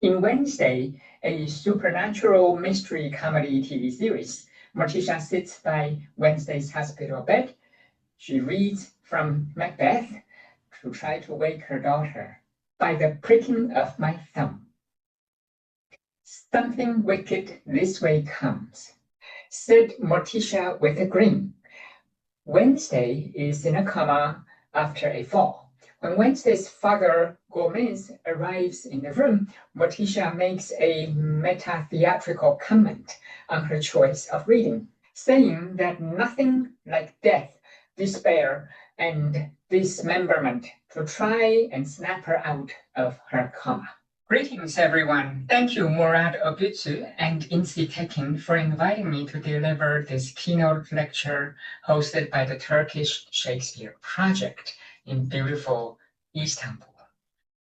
In Wednesday, a supernatural mystery comedy TV series, Morticia sits by Wednesday's hospital bed. She reads from Macbeth to try to wake her daughter. By the pricking of my thumb, something wicked this way comes, said Morticia with a grin. Wednesday is in a coma after a fall. When Wednesday's father, Gomez, arrives in the room, Morticia makes a meta-theatrical comment on her choice of reading, saying that nothing like death, despair, and dismemberment to try and snap her out of her coma. Greetings, everyone. Thank you, Murad Ogutsu and Insi Tekin, for inviting me to deliver this keynote lecture hosted by the Turkish Shakespeare Project in beautiful Istanbul.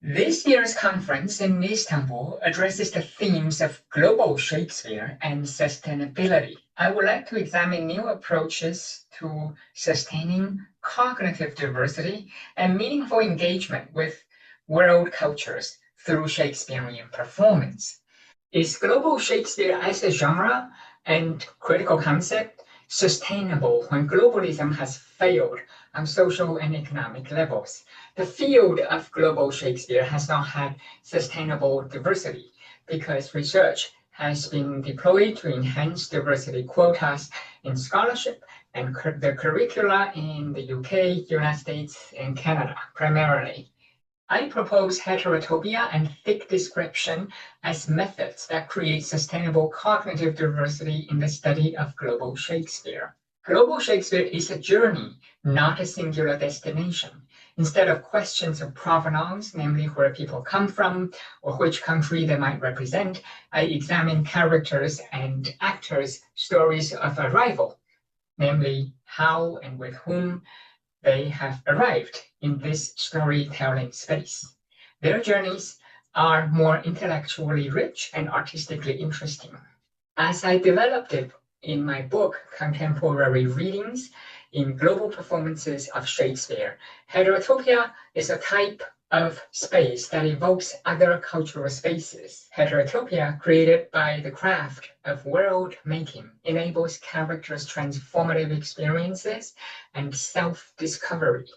This year's conference in Istanbul addresses the themes of global Shakespeare and sustainability. I would like to examine new approaches to sustaining cognitive diversity and meaningful engagement with world cultures through Shakespearean performance. Is global Shakespeare as a genre and critical concept sustainable when globalism has failed on social and economic levels? The field of global Shakespeare has not had sustainable diversity because research has been deployed to enhance diversity quotas in scholarship and the curricula in the UK, United States, and Canada primarily. I propose heterotopia and thick description as methods that create sustainable cognitive diversity in the study of global Shakespeare. Global Shakespeare is a journey, not a singular destination. Instead of questions of provenance, namely where people come from or which country they might represent, I examine characters and actors' stories of arrival, namely how and with whom they have arrived in this storytelling space. Their journeys are more intellectually rich and artistically interesting. As I developed it in my book, Contemporary Readings in Global Performances of Shakespeare, heterotopia is a type of space that evokes other cultural spaces. Heterotopia, created by the craft of world making, enables characters' transformative experiences and self-discovery.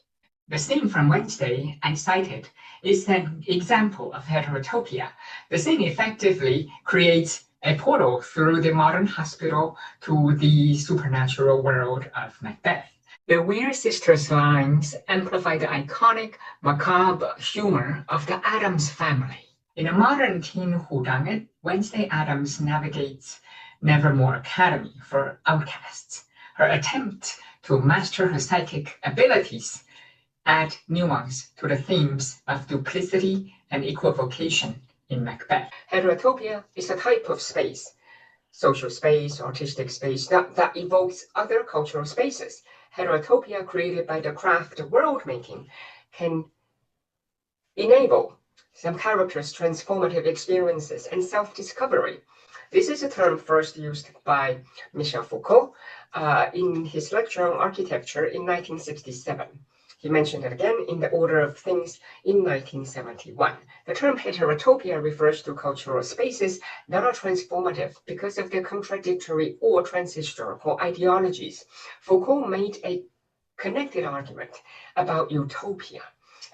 The scene from Wednesday I cited is an example of heterotopia. The scene effectively creates a portal through the modern hospital to the supernatural world of Macbeth. The Weir sisters' lines amplify the iconic, macabre humor of the Addams family. In a modern teen whodunit, Wednesday Addams navigates Nevermore Academy for outcasts. Her attempt to master her psychic abilities add nuance to the themes of duplicity and equivocation in Macbeth. Heterotopia is a type of space, social space, artistic space, that evokes other cultural spaces. Heterotopia, created by the craft of world making, can enable some characters' transformative experiences and self-discovery. This is a term first used by Michel Foucault in his lecture on architecture in 1967. He mentioned it again in The Order of Things in 1971. The term heterotopia refers to cultural spaces that are transformative because of their contradictory or transhistorical ideologies. Foucault made a connected argument about utopia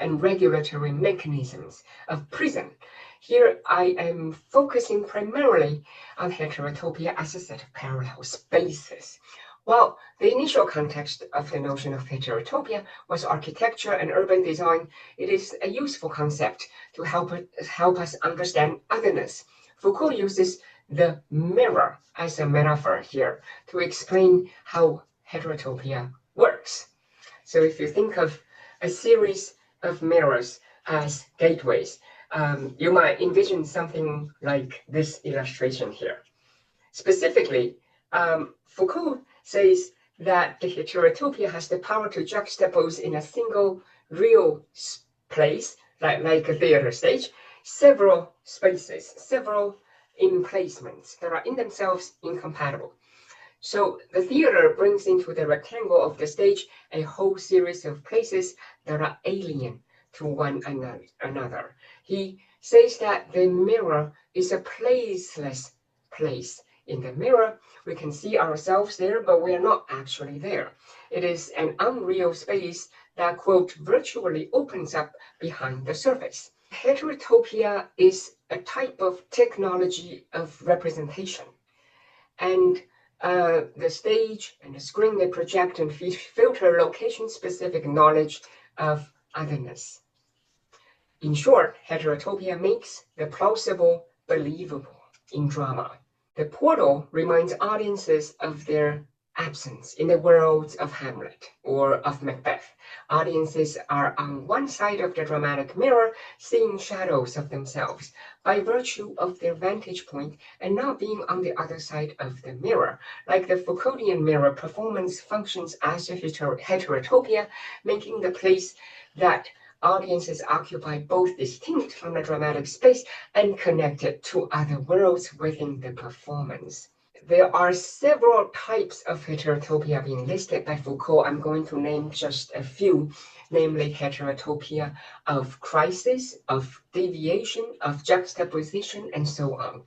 and regulatory mechanisms of prison. Here I am focusing primarily on heterotopia as a set of parallel spaces. While the initial context of the notion of heterotopia was architecture and urban design, it is a useful concept to help us understand otherness. Foucault uses the mirror as a metaphor here to explain how heterotopia works. So if you think of a series of mirrors as gateways, you might envision something like this illustration here. Specifically, Foucault says that the heterotopia has the power to juxtapose in a single real place, like a theater stage, several spaces, several emplacements that are in themselves incompatible. So the theater brings into the rectangle of the stage a whole series of places that are alien to one another. He says that the mirror is a placeless place. In the mirror, we can see ourselves there, but we are not actually there. It is an unreal space that, quote, virtually opens up behind the surface. Heterotopia is a type of technology of representation. And the stage and the screen, they project and filter location-specific knowledge of otherness. In short, heterotopia makes the plausible believable in drama. The portal reminds audiences of their absence in the worlds of Hamlet or of Macbeth. Audiences are on one side of the dramatic mirror, seeing shadows of themselves by virtue of their vantage point and not being on the other side of the mirror. Like the Foucauldian mirror, performance functions as a heterotopia, making the place that audiences occupy both distinct from the dramatic space and connected to other worlds within the performance. There are several types of heterotopia being listed by Foucault. I'm going to name just a few, namely heterotopia of crisis, of deviation, of juxtaposition, and so on.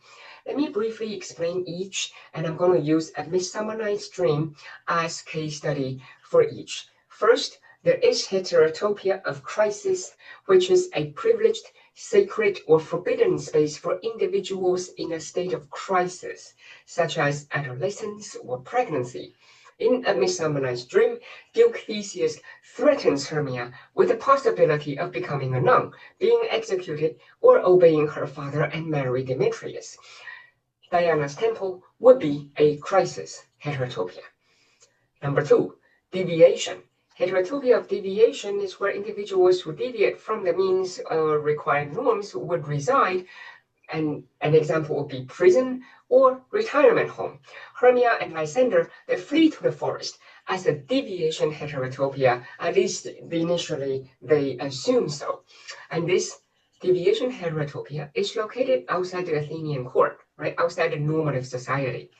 Let me briefly explain each, and I'm going to use A Midsummer Night's Dream as case study for each. First, there is heterotopia of crisis, which is a privileged, sacred, or forbidden space for individuals in a state of crisis, such as adolescence or pregnancy. In A Midsummer Night's Dream, Duke Theseus threatens Hermia with the possibility of becoming a nun, being executed, or obeying her father and marry Demetrius. Diana's temple would be a crisis heterotopia. Number 2, deviation. Heterotopia of deviation is where individuals who deviate from the means or required norms would reside, and an example would be prison or retirement home. Hermia and Lysander, they flee to the forest as a deviation heterotopia, at least initially they assume so. And this deviation heterotopia is located outside the Athenian court, right, outside the normative society.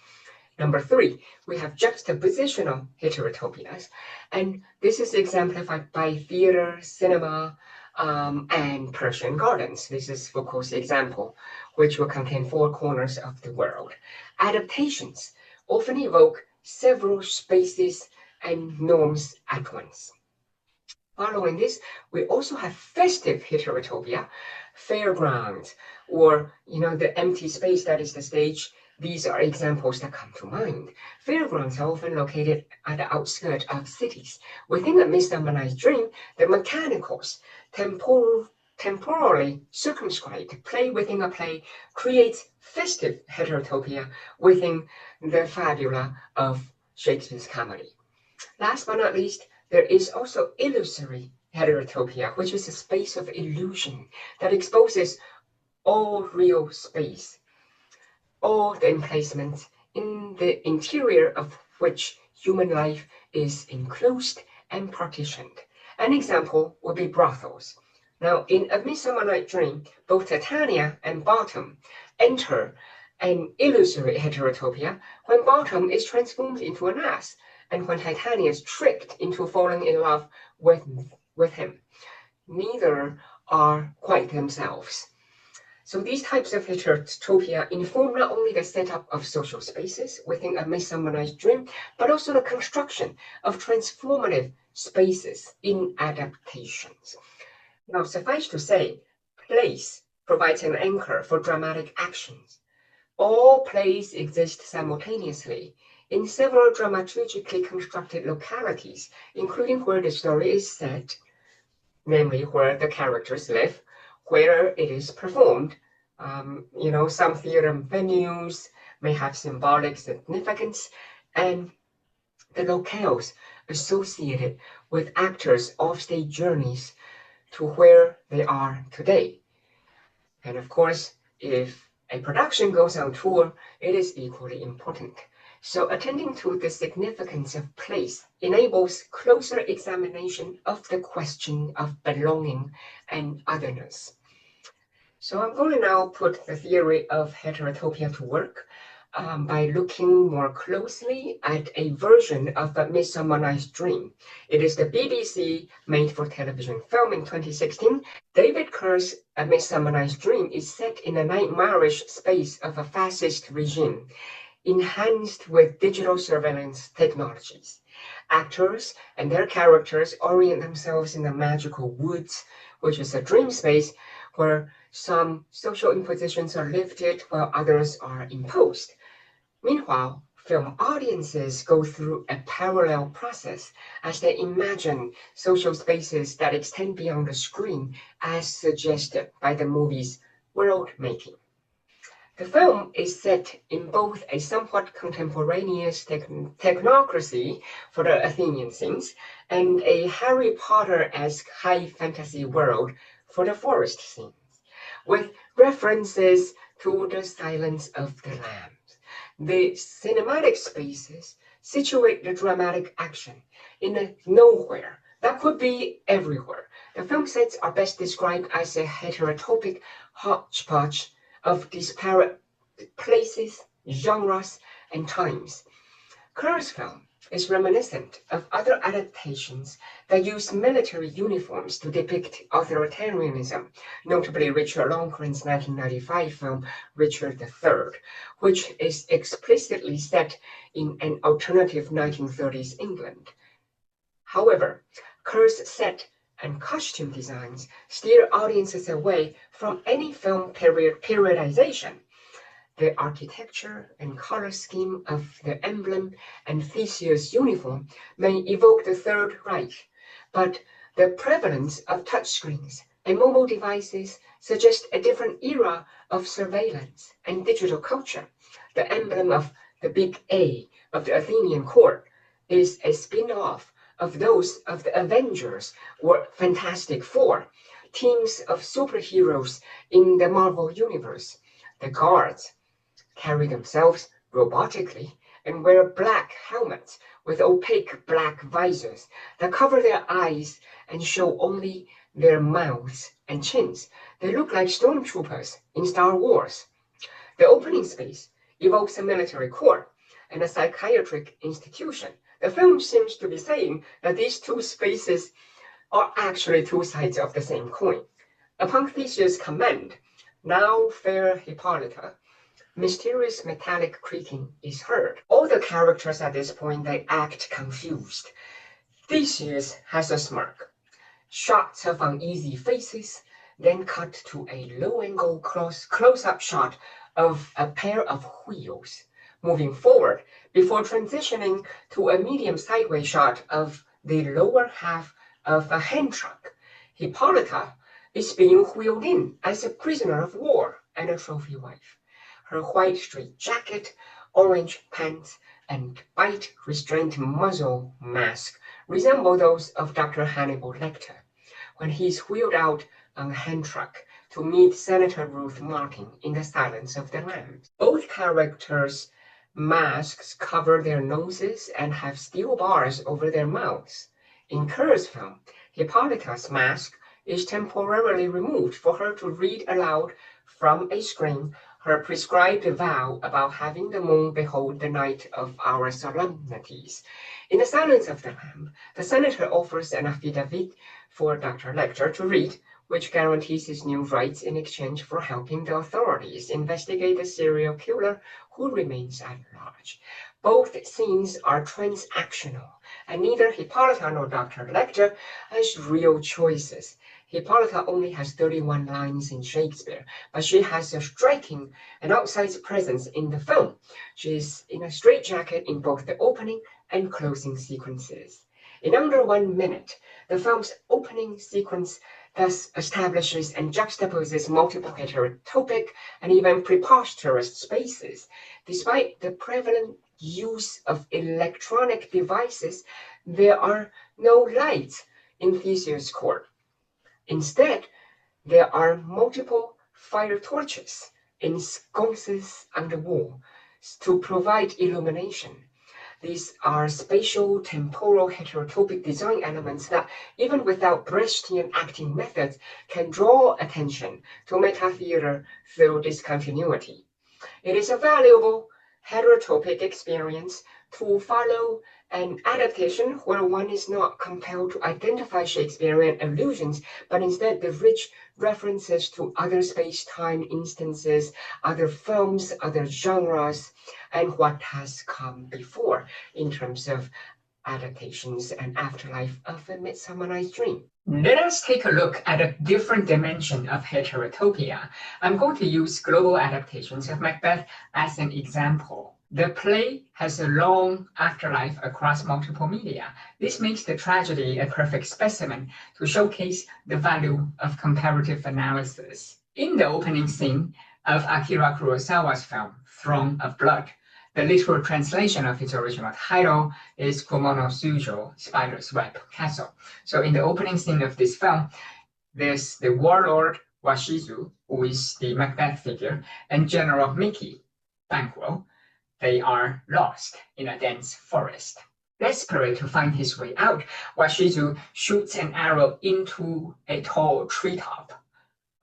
Number 3, we have juxtapositional heterotopias, and this is exemplified by theater, cinema, and Persian gardens. This is Foucault's example, which will contain 4 corners of the world. Adaptations often evoke several spaces and norms at once. Following this, we also have festive heterotopia, fairgrounds, or the empty space that is the stage. These are examples that come to mind. Fairgrounds are often located at the outskirts of cities. Within A Midsummer Night's Dream, the mechanicals, temporally circumscribed play within a play, creates festive heterotopia within the fabula of Shakespeare's comedy. Last but not least, there is also illusory heterotopia, which is a space of illusion that exposes all real space, all the emplacements in the interior of which human life is enclosed and partitioned. An example would be brothels. Now, in A Midsummer Night's Dream, both Titania and Bottom enter an illusory heterotopia when Bottom is transformed into an ass, and when Titania is tricked into falling in love with him. Neither are quite themselves. So these types of heterotopia inform not only the setup of social spaces within A Midsummer Night's Dream, but also the construction of transformative spaces in adaptations. Now, suffice to say, place provides an anchor for dramatic actions. All plays exist simultaneously in several dramaturgically constructed localities, including where the story is set, namely where the characters live, where it is performed. Some theater venues may have symbolic significance, and the locales associated with actors' offstage journeys to where they are today. And of course, if a production goes on tour, it is equally important. So attending to the significance of place enables closer examination of the question of belonging and otherness. So I'm going to now put the theory of heterotopia to work. by looking more closely at a version of A Midsummer Night's Dream. It is the BBC made-for-television film in 2016. David Kerr's A Midsummer Night's Dream is set in a nightmarish space of a fascist regime, enhanced with digital surveillance technologies. Actors and their characters orient themselves in the magical woods, which is a dream space where some social impositions are lifted while others are imposed. Meanwhile, film audiences go through a parallel process as they imagine social spaces that extend beyond the screen as suggested by the movie's world making. The film is set in both a somewhat contemporaneous technocracy for the Athenian scenes and a Harry Potter-esque high fantasy world for the forest scenes, with references to the Silence of the Lambs. The cinematic spaces situate the dramatic action in a nowhere that could be everywhere. The film sets are best described as a heterotopic hodgepodge of disparate places, genres, and times. Kerr's film is reminiscent of other adaptations that use military uniforms to depict authoritarianism, notably Richard Loncren's 1995 film Richard III, which is explicitly set in an alternative 1930s England. However, Kerr's set and costume designs steer audiences away from any film periodization. The architecture and color scheme of the emblem and Theseus uniform may evoke the Third Reich, but the prevalence of touchscreens and mobile devices suggests a different era of surveillance and digital culture. The emblem of the big A of the Athenian court is a spin-off of those of the Avengers or Fantastic Four, teams of superheroes in the Marvel Universe. The guards carry themselves robotically and wear black helmets with opaque black visors that cover their eyes and show only their mouths and chins. They look like stormtroopers in Star Wars. The opening space evokes a military court and a psychiatric institution. The film seems to be saying that these two spaces are actually two sides of the same coin. Upon Theseus' command, "Now, fair Hippolyta," mysterious metallic creaking is heard. All the characters at this point, they act confused. Theseus has a smirk. Shots of uneasy faces, then cut to a low-angle close-up shot of a pair of wheels moving forward before transitioning to a medium sideways shot of the lower half of a hand truck. Hippolyta is being wheeled in as a prisoner of war and a trophy wife. Her white straight jacket, orange pants, and bite restraint muzzle mask resemble those of Dr. Hannibal Lecter when he's wheeled out on a hand truck to meet Senator Ruth Martin in The Silence of the Lambs. Both characters' masks cover their noses and have steel bars over their mouths. In Kerr's film, Hippolyta's mask is temporarily removed for her to read aloud from a screen her prescribed vow about having the moon behold the night of our solemnities. In The Silence of the Lamb, the senator offers an affidavit for Dr. Lecter to read, which guarantees his new rights in exchange for helping the authorities investigate the serial killer who remains at large. Both scenes are transactional, and neither Hippolyta nor Dr. Lecter has real choices. Hippolyta only has 31 lines in Shakespeare, but she has a striking and outsized presence in the film. She is in a straitjacket in both the opening and closing sequences. In under 1 minute, the film's opening sequence thus establishes and juxtaposes multiple heterotopic and even preposterous spaces. Despite the prevalent use of electronic devices, there are no lights in Theseus' court. Instead, there are multiple fire torches in sconces on the wall to provide illumination. These are spatial, temporal, heterotopic design elements that, even without Brechtian acting methods, can draw attention to meta-theater through discontinuity. It is a valuable heterotopic experience to follow an adaptation where one is not compelled to identify Shakespearean allusions, but instead the rich references to other space-time instances, other films, other genres, and what has come before in terms of adaptations and afterlife of A Midsummer Night's Dream. Let us take a look at a different dimension of heterotopia. I'm going to use global adaptations of Macbeth as an example. The play has a long afterlife across multiple media. This makes the tragedy a perfect specimen to showcase the value of comparative analysis. In the opening scene of Akira Kurosawa's film, Throne of Blood, the literal translation of its original title is Kumono Sujo, Spider's Web Castle. So in the opening scene of this film, there's the warlord Washizu, who is the Macbeth figure, and General Miki, Banquo. They are lost in a dense forest. Desperate to find his way out, Washizu shoots an arrow into a tall treetop,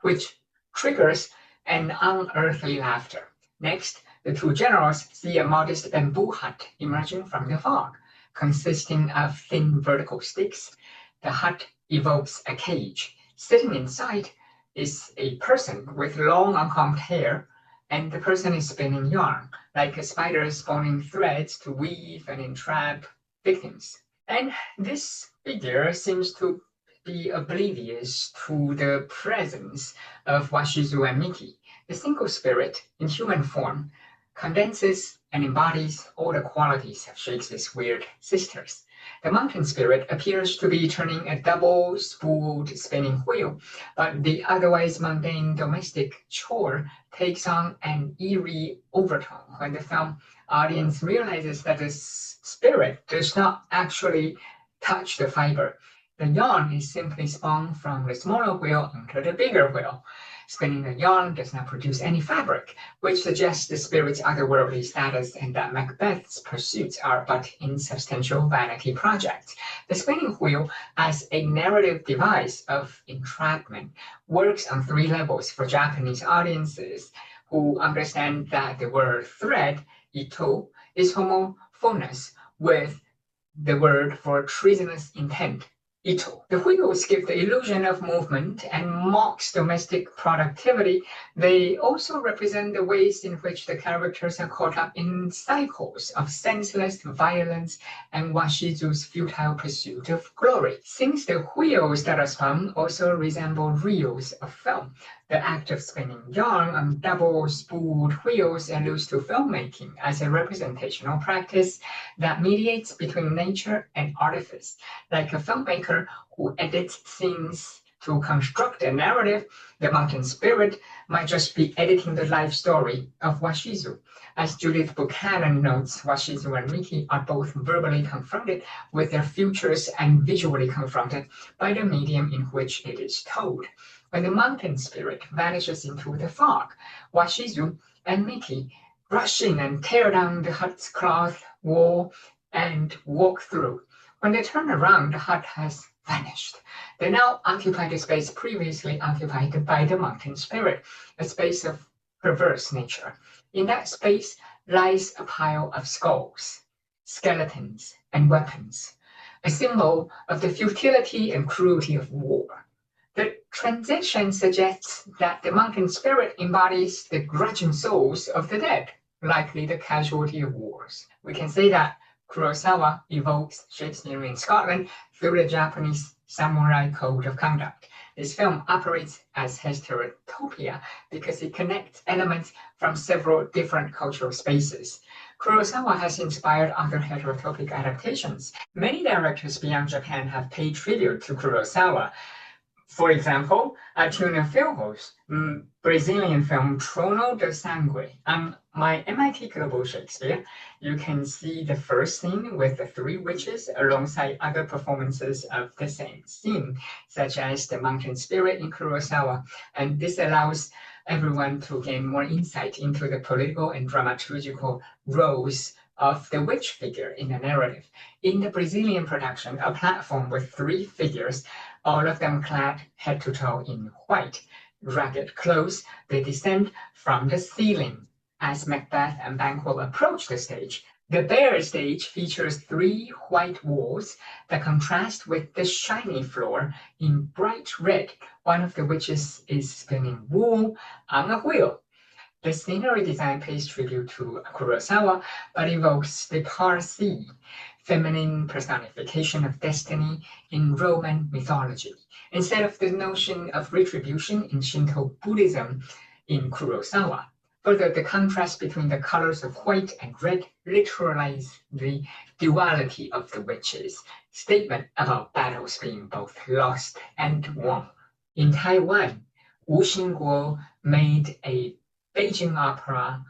which triggers an unearthly laughter. Next, the two generals see a modest bamboo hut emerging from the fog, consisting of thin vertical sticks. The hut evokes a cage. Sitting inside is a person with long uncombed hair, and the person is spinning yarn, like a spider spawning threads to weave and entrap victims. And this figure seems to be oblivious to the presence of Washizu and Miki. The single spirit, in human form, condenses and embodies all the qualities of Shakespeare's weird sisters. The mountain spirit appears to be turning a double-spooled spinning wheel, but the otherwise mundane domestic chore takes on an eerie overtone when the film audience realizes that the spirit does not actually touch the fiber. The yarn is simply spun from the smaller wheel onto the bigger wheel. Spinning the yarn does not produce any fabric, which suggests the spirit's otherworldly status and that Macbeth's pursuits are but insubstantial vanity projects. The spinning wheel, as a narrative device of entrapment, works on three levels for Japanese audiences who understand that the word thread, ito, is homophonous with the word for treasonous intent, ito. The wheels give the illusion of movement and mocks domestic productivity. They also represent the ways in which the characters are caught up in cycles of senseless violence and Washizu's futile pursuit of glory. Since the wheels that are spun also resemble reels of film, the act of spinning yarn on double-spooled wheels alludes to filmmaking as a representational practice that mediates between nature and artifice. Like a filmmaker who edits scenes to construct a narrative, the mountain spirit might just be editing the life story of Washizu. As Judith Buchanan notes, Washizu and Miki are both verbally confronted with their futures and visually confronted by the medium in which it is told. When the mountain spirit vanishes into the fog, Washizu and Miki rush in and tear down the hut's cloth wall and walk through. When they turn around, the hut has vanished. They now occupy the space previously occupied by the mountain spirit, a space of perverse nature. In that space lies a pile of skulls, skeletons, and weapons, a symbol of the futility and cruelty of war. The transition suggests that the mountain spirit embodies the grudging souls of the dead, likely the casualty of wars. We can say that Kurosawa evokes Shakespearean Scotland through the Japanese samurai code of conduct. This film operates as heterotopia because it connects elements from several different cultural spaces. Kurosawa has inspired other heterotopic adaptations. Many directors beyond Japan have paid tribute to Kurosawa. For example, Arturo Filho's Brazilian film Trono de Sangue. On my MIT Global Shakespeare, you can see the first scene with the three witches alongside other performances of the same scene, such as the mountain spirit in Kurosawa, and this allows everyone to gain more insight into the political and dramaturgical roles of the witch figure in the narrative. In the Brazilian production, a platform with three figures, all of them clad head to toe in white, ragged clothes, they descend from the ceiling. As Macbeth and Banquo approach the stage, the bare stage features 3 white walls that contrast with the shiny floor in bright red. One of the witches is spinning wool on a wheel. The scenery design pays tribute to Kurosawa, but evokes the Parsi, feminine personification of destiny in Roman mythology, instead of the notion of retribution in Shinto Buddhism in Kurosawa. Further, the contrast between the colors of white and red literalize the duality of the witches' statement about battles being both lost and won. In Taiwan, Wu Xingguo made a Beijing opera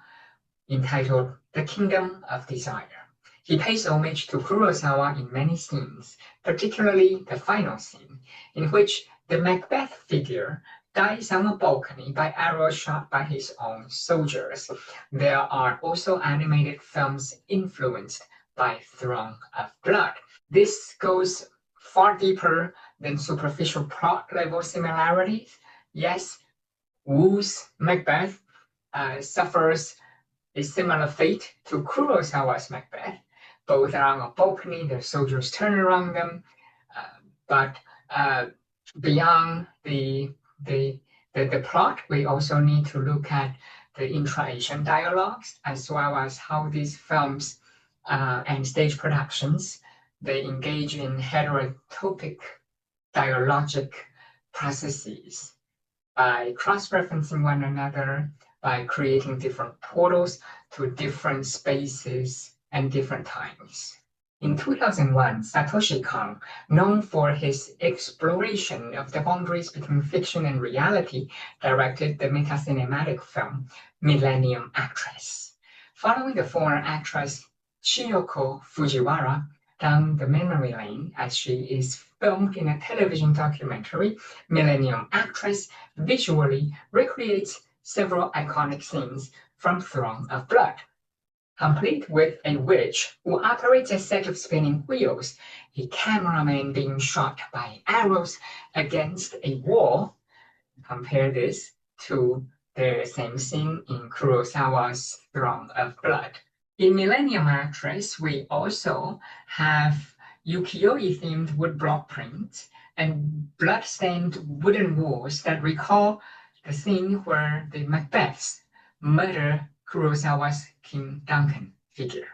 entitled The Kingdom of Desire. He pays homage to Kurosawa in many scenes, particularly the final scene, in which the Macbeth figure dies on a balcony by arrows shot by his own soldiers. There are also animated films influenced by Throne of Blood. This goes far deeper than superficial plot level similarities. Yes, Wu's Macbeth suffers a similar fate to Kurosawa's Macbeth. Both are on a balcony, their soldiers turn around them, but beyond the plot, we also need to look at the intra-Asian dialogues, as well as how these films and stage productions, they engage in heterotopic dialogic processes by cross-referencing one another, by creating different portals to different spaces and different times. In 2001, Satoshi Kon, known for his exploration of the boundaries between fiction and reality, directed the meta-cinematic film Millennium Actress. Following the former actress Chiyoko Fujiwara down the memory lane as she is filmed in a television documentary, Millennium Actress visually recreates several iconic scenes from Throne of Blood, complete with a witch who operates a set of spinning wheels, a cameraman being shot by arrows against a wall. Compare this to the same scene in Kurosawa's Throne of Blood. In Millennium Actress, we also have ukiyo-e-themed wood block prints and blood-stained wooden walls that recall the scene where the Macbeths murder Kurosawa's King Duncan figure.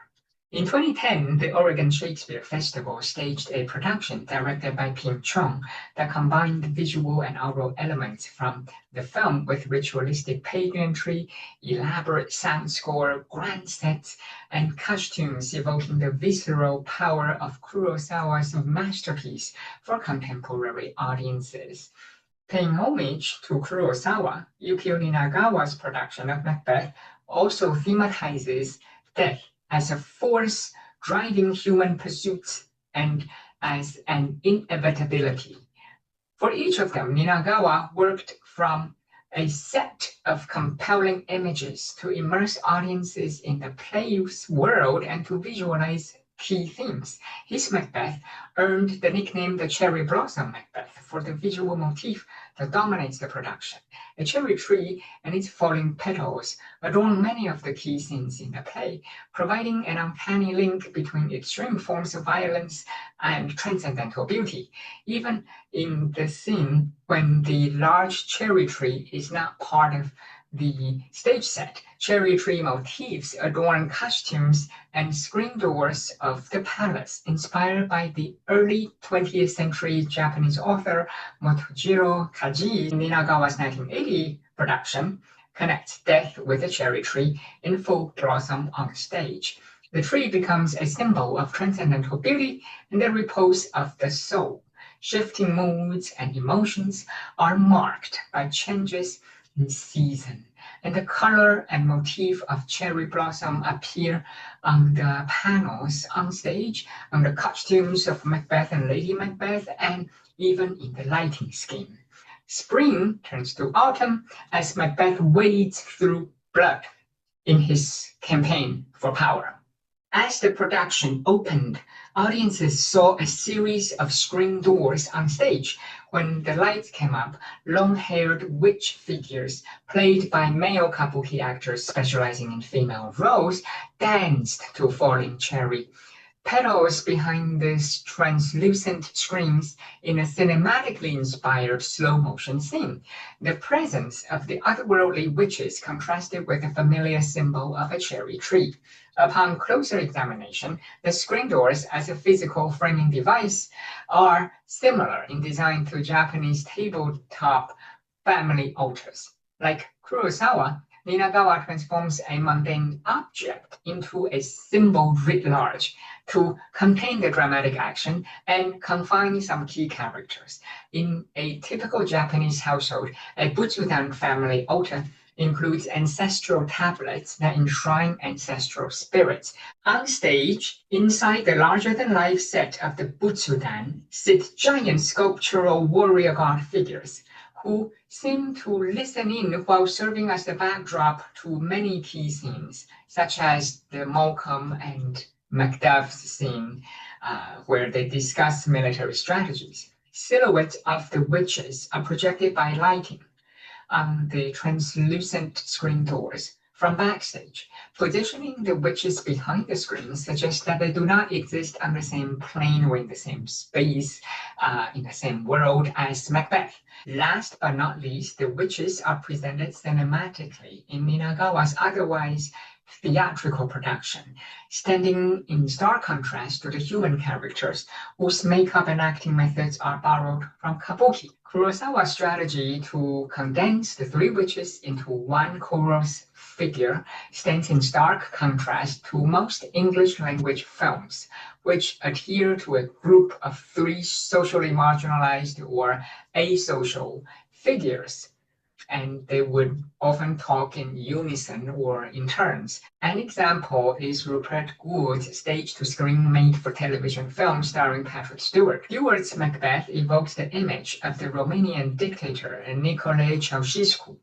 In 2010, the Oregon Shakespeare Festival staged a production directed by Pim Chong that combined visual and oral elements from the film with ritualistic pageantry, elaborate sound score, grand sets, and costumes evoking the visceral power of Kurosawa's masterpiece for contemporary audiences. Paying homage to Kurosawa, Yukio Ninagawa's production of Macbeth also thematizes death as a force driving human pursuits and as an inevitability. For each of them, Ninagawa worked from a set of compelling images to immerse audiences in the play's world and to visualize key themes. His Macbeth earned the nickname the Cherry Blossom Macbeth for the visual motif that dominates the production. A cherry tree and its falling petals adorn many of the key scenes in the play, providing an uncanny link between extreme forms of violence and transcendental beauty. Even in the scene when the large cherry tree is not part of the stage set, cherry tree motifs adorn costumes and screen doors of the palace, inspired by the early 20th century Japanese author Motojiro Kaji. Ninagawa's 1980 production connects death with a cherry tree in full blossom on stage. The tree becomes a symbol of transcendental beauty and the repose of the soul. Shifting moods and emotions are marked by changes in season, and the color and motif of cherry blossom appear on the panels on stage, on the costumes of Macbeth and Lady Macbeth, and even in the lighting scheme. Spring turns to autumn as Macbeth wades through blood in his campaign for power. As the production opened, audiences saw a series of screen doors on stage. When the lights came up, long-haired witch figures, played by male kabuki actors specializing in female roles, danced to Falling Cherry. Petals behind these translucent screens in a cinematically inspired slow-motion scene. The presence of the otherworldly witches contrasted with the familiar symbol of a cherry tree. Upon closer examination, the screen doors as a physical framing device are similar in design to Japanese tabletop family altars. Like Kurosawa, Ninagawa transforms a mundane object into a symbol writ large to contain the dramatic action and confine some key characters. In a typical Japanese household, a Butsudan family altar includes ancestral tablets that enshrine ancestral spirits. On stage, inside the larger-than-life set of the Butsudan, sit giant sculptural warrior god figures who seem to listen in while serving as the backdrop to many key scenes, such as the Malcolm and Macduff's scene, where they discuss military strategies. Silhouettes of the witches are projected by lighting on the translucent screen doors from backstage. Positioning the witches behind the screen suggests that they do not exist on the same plane or in the same space, in the same world as Macbeth. Last but not least, the witches are presented cinematically in Ninagawa's otherwise theatrical production, standing in stark contrast to the human characters whose makeup and acting methods are borrowed from kabuki. Kurosawa's strategy to condense the three witches into one chorus figure stands in stark contrast to most English language films, which adhere to a group of three socially marginalized or asocial figures, and they would often talk in unison or in turns. An example is Rupert Goode's stage-to-screen made-for-television film starring Patrick Stewart. Stewart's Macbeth evokes the image of the Romanian dictator Nicolae Ceausescu.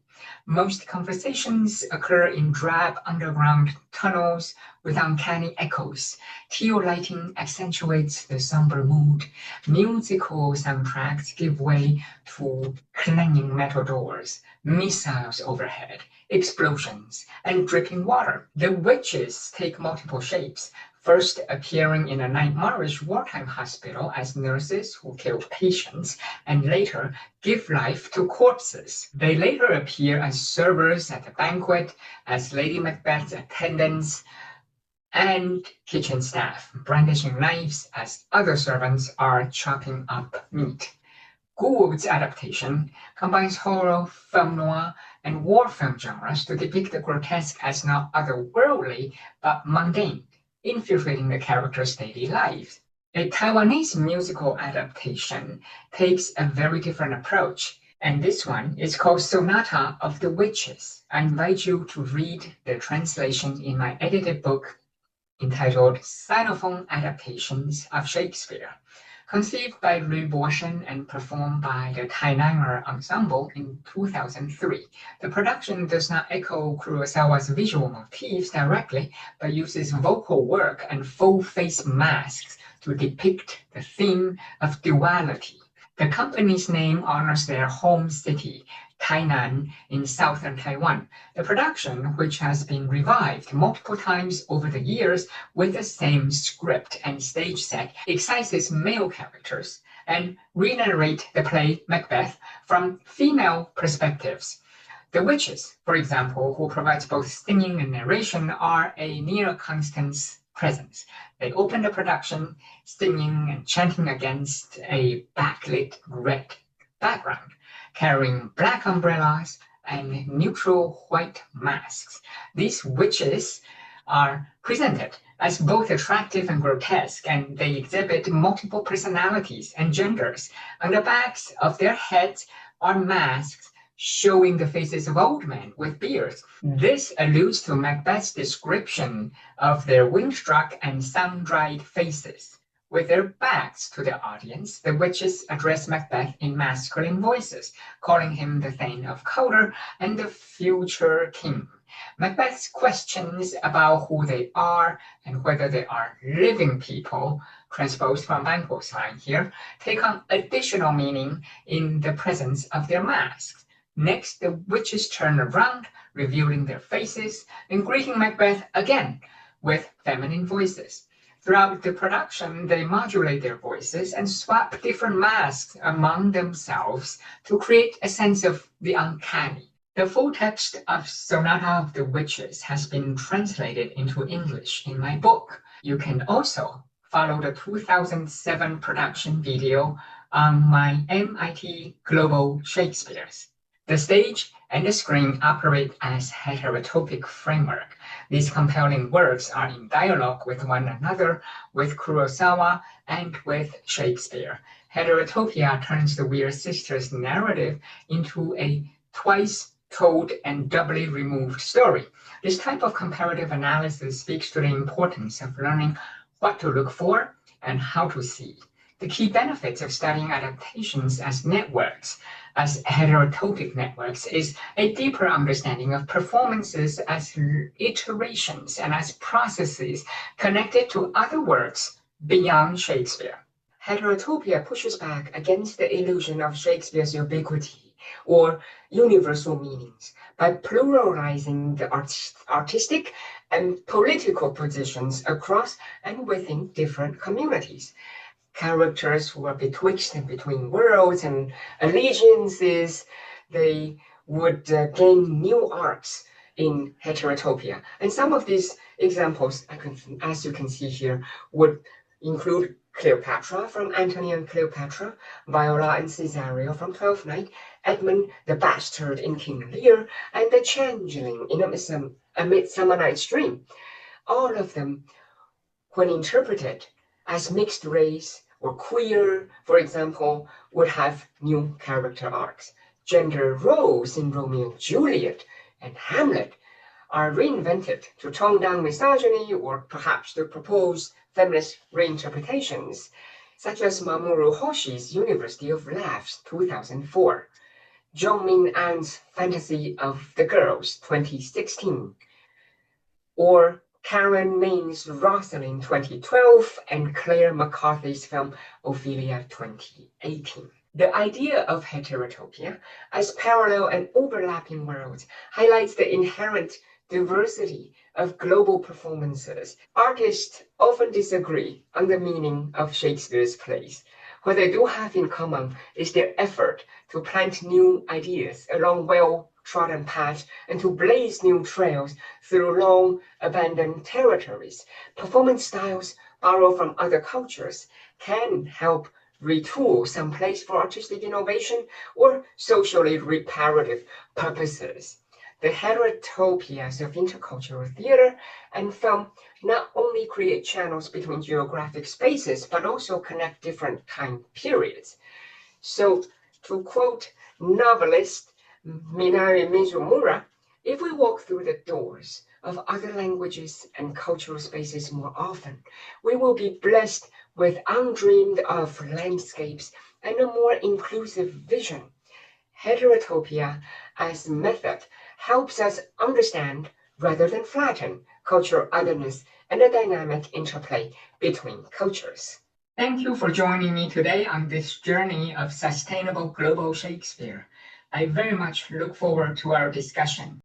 Most conversations occur in drab underground tunnels with uncanny echoes. Teal lighting accentuates the somber mood. Musical soundtracks give way to clanging metal doors, missiles overhead, explosions, and dripping water. The witches take multiple shapes, first appearing in a nightmarish wartime hospital as nurses who kill patients, and later give life to corpses. They later appear as servers at a banquet, as Lady Macbeth's attendants, and kitchen staff, brandishing knives as other servants are chopping up meat. Gould's adaptation combines horror, film noir, and war film genres to depict the grotesque as not otherworldly, but mundane, infiltrating the characters' daily lives. A Taiwanese musical adaptation takes a very different approach, and this one is called Sonata of the Witches. I invite you to read the translation in my edited book entitled Sinophone Adaptations of Shakespeare, conceived by Lu Boshen and performed by the Tainanger Ensemble in 2003. The production does not echo Kurosawa's visual motifs directly, but uses vocal work and full-face masks to depict the theme of duality. The company's name honors their home city, Tainan, in southern Taiwan. The production, which has been revived multiple times over the years with the same script and stage set, excises male characters and re-narrate the play Macbeth from female perspectives. The witches, for example, who provides both singing and narration, are a near constant presence. They open the production singing and chanting against a backlit red background, carrying black umbrellas and neutral white masks. These witches are presented as both attractive and grotesque, and they exhibit multiple personalities and genders. On the backs of their heads are masks showing the faces of old men with beards. This alludes to Macbeth's description of their wind-struck and sun-dried faces. With their backs to the audience, the witches address Macbeth in masculine voices, calling him the Thane of Cawdor and the future king. Macbeth's questions about who they are and whether they are living people, transposed from Banquo's line here, take on additional meaning in the presence of their masks. Next, the witches turn around, revealing their faces and greeting Macbeth again with feminine voices. Throughout the production, they modulate their voices and swap different masks among themselves to create a sense of the uncanny. The full text of Sonata of the Witches has been translated into English in my book. You can also follow the 2007 production video on my MIT Global Shakespeares. The stage and the screen operate as heterotopic framework. These compelling works are in dialogue with one another, with Kurosawa, and with Shakespeare. Heterotopia turns the Weir sisters' narrative into a twice told and doubly removed story. This type of comparative analysis speaks to the importance of learning what to look for and how to see. The key benefits of studying adaptations as networks, as heterotopic networks, is a deeper understanding of performances as iterations and as processes connected to other works beyond Shakespeare. Heterotopia pushes back against the illusion of Shakespeare's ubiquity or universal meanings by pluralizing the artistic and political positions across and within different communities. Characters who are betwixt and between worlds and allegiances, they would gain new arcs in Heterotopia. And some of these examples, as you can see here, would include Cleopatra from Antony and Cleopatra, Viola and Cesario from Twelfth Night, Edmund the Bastard in King Lear, and the Changeling in A Midsummer Night's Dream. All of them, when interpreted as mixed race or queer, for example, would have new character arcs. Gender roles in Romeo and Juliet and Hamlet are reinvented to tone down misogyny or perhaps to propose feminist reinterpretations, such as Mamoru Hoshi's University of Laughs 2004, Jongmin An's Fantasy of the Girls 2016, or Karen Main's Rosalind 2012, and Claire McCarthy's film Ophelia 2018. The idea of heterotopia as parallel and overlapping worlds highlights the inherent diversity of global performances. Artists often disagree on the meaning of Shakespeare's plays. What they do have in common is their effort to plant new ideas along well-trodden paths and to blaze new trails through long abandoned territories. Performance styles borrowed from other cultures can help retool some plays for artistic innovation or socially reparative purposes. The heterotopias of intercultural theater and film not only create channels between geographic spaces, but also connect different time periods. So, to quote novelist Minari Mizumura, if we walk through the doors of other languages and cultural spaces more often, we will be blessed with undreamed of landscapes and a more inclusive vision. Heterotopia as method helps us understand rather than flatten cultural otherness and the dynamic interplay between cultures. Thank you for joining me today on this journey of sustainable global Shakespeare. I very much look forward to our discussion.